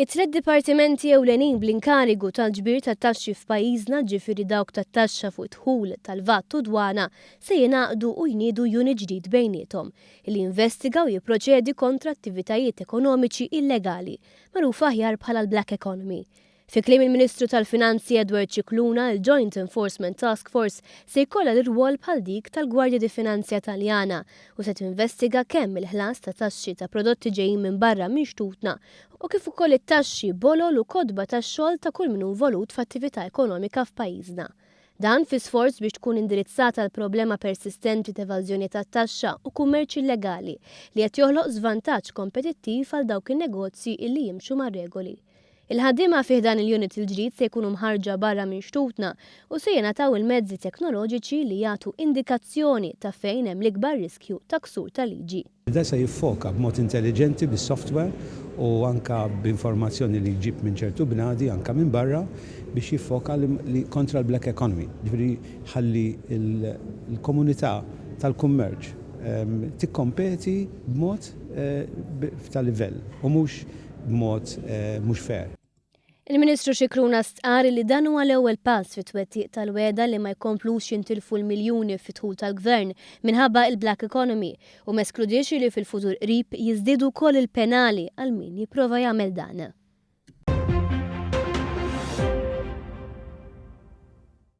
It-tliet dipartimenti ewlenin bl-inkarigu tal-ġbir tat-taxxi f'pajjiżna ġifieri dawk tat-taxxa fuq dħul tal-VAT u dwana se jingħaqdu u jniedu unit ġdid bejniethom li jinvestiga u jipproċedi kontra attivitajiet ekonomiċi illegali magħrufa aħjar bħala l-Black Economy. Fi kliem il-Ministru tal-Finanzi Edward Cicluna, il-Joint Enforcement Task Force se jkollha l-irwol bħal dik tal-Gwardja di Finanzja Taljana u se tinvestiga kemm il-ħlas ta' taxxi ta' prodotti ġejjin minn barra mixtutna u kif ukoll it-taxxi bolol u kodba tax-xogħol ta' kull min hu involut f'attività ekonomika f'pajjiżna. Dan fi sforz biex tkun indirizzata l-problema persistenti ta' evażjoni tat-taxxa u kummerċ illegali li qed joħloq żvantaġġ kompetittiv għal dawk in-negozji li jimxu mar-regoli. Il-ħaddiema fih dan il-unit il-ġdid se jkunu mħarġa barra minn xtutna u se jingħataw il-mezzi teknoloġiċi li jagħtu indikazzjoni ta' fejn hemm l-ikbar riskju ta' ksur tal-liġi. Da se jiffoka b'mod intelligenti bis-software u anka b'informazzjoni li jġib minn ċertu bnadi anka minn barra biex jiffoka li kontra l-Black Economy. Ġifieri ħalli l-komunità tal-kummerċ tikkompeti b'mod tal-livell u mhux b'mod mhux fair. Il-Ministru Cicluna stqar li dan huwa l-ewwel pass fit-twettiq tal-weda li ma jkomplux jintilfu l-miljuni fit-dħul tal-Gvern minħabba il-Black Economy u ma eskludix li fil-futur qrib jiżdiedu wkoll il-penali għal min jipprova jagħmel dan.